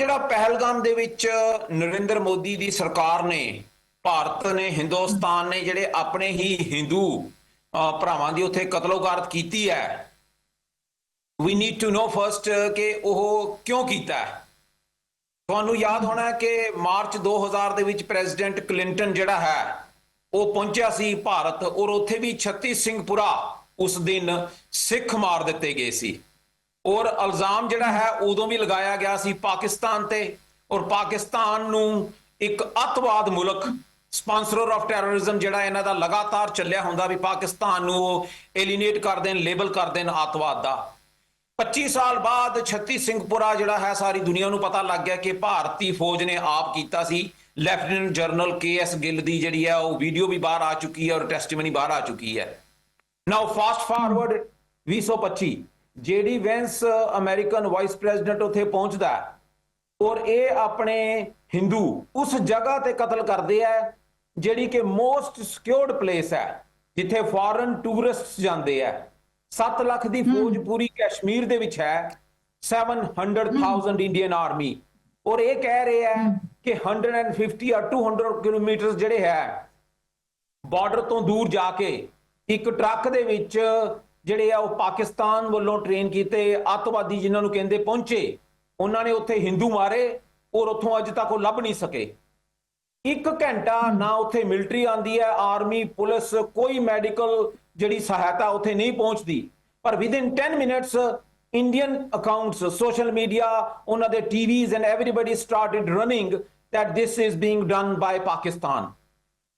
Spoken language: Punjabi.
ਜਿਹੜਾ ਪਹਿਲਗਾਮ ਦੇ ਵਿੱਚ ਨਰਿੰਦਰ ਮੋਦੀ ਦੀ ਸਰਕਾਰ ਨੇ, ਭਾਰਤ ਨੇ, ਹਿੰਦੁਸਤਾਨ ਨੇ ਜਿਹੜੇ ਆਪਣੇ ਹੀ ਹਿੰਦੂ ਭਰਾਵਾਂ ਦੀ ਉੱਥੇ ਕਤਲੋਗਾਰਤ ਕੀਤੀ ਹੈ, we need to know first ਕਿ ਉਹ ਕਿਉਂ ਕੀਤਾ ਹੈ। ਤੁਹਾਨੂੰ ਯਾਦ ਹੋਣਾ ਕਿ ਮਾਰਚ 2000 ਦੇ ਵਿੱਚ ਪ੍ਰੈਜ਼ੀਡੈਂਟ ਕਲਿੰਟਨ ਜਿਹੜਾ ਹੈ ਉਹ ਪਹੁੰਚਿਆ ਸੀ ਭਾਰਤ, ਔਰ ਉੱਥੇ ਵੀ ਛੱਤੀ ਸਿੰਘਪੁਰਾ ਉਸ ਦਿਨ ਸਿੱਖ ਮਾਰ ਦਿੱਤੇ ਗਏ ਸੀ। ਔਰ ਇਲਜ਼ਾਮ ਜਿਹੜਾ ਹੈ ਉਦੋਂ ਵੀ ਲਗਾਇਆ ਗਿਆ ਸੀ ਪਾਕਿਸਤਾਨ ਤੇ, ਔਰ ਪਾਕਿਸਤਾਨ ਨੂੰ ਇੱਕ ਅੱਤਵਾਦ ਮੁਲਕ, ਸਪਾਂਸਰਰ ਆਫ ਟੈਰਰਿਜ਼ਮ ਜਿਹੜਾ ਇਹਨਾਂ ਦਾ ਲਗਾਤਾਰ ਚੱਲਿਆ ਹੁੰਦਾ, ਵੀ ਪਾਕਿਸਤਾਨ ਨੂੰ ਉਹ ਐਲੀਨੇਟ ਕਰ ਦੇਣ, ਲੇਬਲ ਕਰ ਦੇਣ ਅੱਤਵਾਦ ਦਾ। 25 ਸਾਲ ਬਾਅਦ ਛੱਤੀ ਸਿੰਘਪੁਰਾ ਜਿਹੜਾ ਹੈ ਸਾਰੀ ਦੁਨੀਆ ਨੂੰ ਪਤਾ ਲੱਗ ਗਿਆ ਕਿ ਭਾਰਤੀ ਫੌਜ ਨੇ ਆਪ ਕੀਤਾ ਸੀ। ਲੈਫਟੀਨੈਂਟ ਜਨਰਲ KS ਗਿੱਲ ਦੀ ਜਿਹੜੀ ਹੈ ਉਹ ਵੀਡੀਓ ਵੀ ਬਾਹਰ ਆ ਚੁੱਕੀ ਹੈ ਔਰ ਟੈਸਟੀਮਨੀ ਬਾਹਰ ਆ ਚੁੱਕੀ ਹੈ। Now fast forward 2025 JD Vance American vice president ਉੱਥੇ ਪਹੁੰਚਦਾ ਔਰ ਇਹ ਆਪਣੇ ਹਿੰਦੂ ਉਸ ਜਗ੍ਹਾ ਤੇ ਕਤਲ ਕਰਦੇ ਆ ਜਿਹੜੀ ਕਿ ਮੋਸਟ ਸਿਕਿਉਰਡ ਪਲੇਸ ਹੈ, ਜਿੱਥੇ ਫੋਰਨ ਟੂਰਿਸਟ ਜਾਂਦੇ ਆ। 7 ਲੱਖ ਦੀ ਫੌਜ ਪੂਰੀ ਕਸ਼ਮੀਰ ਦੇ ਵਿੱਚ ਹੈ, 700,000 ਇੰਡੀਅਨ ਆਰਮੀ, ਔਰ ਇਹ ਕਹਿ ਰਹੇ ਹੈ ਕਿ 150 ਜਾਂ 200 ਕਿਲੋਮੀਟਰ ਜਿਹੜੇ ਹੈ ਬਾਰਡਰ ਤੋਂ ਦੂਰ ਜਾ ਕੇ ਇੱਕ ਟਰੱਕ ਦੇ ਵਿੱਚ ਜਿਹੜੇ ਆ ਉਹ ਪਾਕਿਸਤਾਨ ਵੱਲੋਂ ਟ੍ਰੇਨ ਕੀਤੇ ਅੱਤਵਾਦੀ ਜਿਨ੍ਹਾਂ ਨੂੰ ਕਹਿੰਦੇ ਪਹੁੰਚੇ, ਉਹਨਾਂ ਨੇ ਉੱਥੇ ਹਿੰਦੂ ਮਾਰੇ ਔਰ ਉੱਥੋਂ ਅੱਜ ਤੱਕ ਉਹ ਲੱਭ ਨਹੀਂ ਸਕੇ। 1 ਘੰਟਾ ਨਾ ਉੱਥੇ ਮਿਲਟਰੀ ਆਂਦੀ ਹੈ, ਆਰਮੀ, ਪੁਲਿਸ, ਕੋਈ ਮੈਡੀਕਲ ਜਿਹੜੀ ਸਹਾਇਤਾ ਉੱਥੇ ਨਹੀਂ ਪਹੁੰਚਦੀ। ਪਰ within 10 minutes Indian accounts, social media, ਉਹਨਾਂ ਦੇ TVs and everybody started running that this is being done by Pakistan.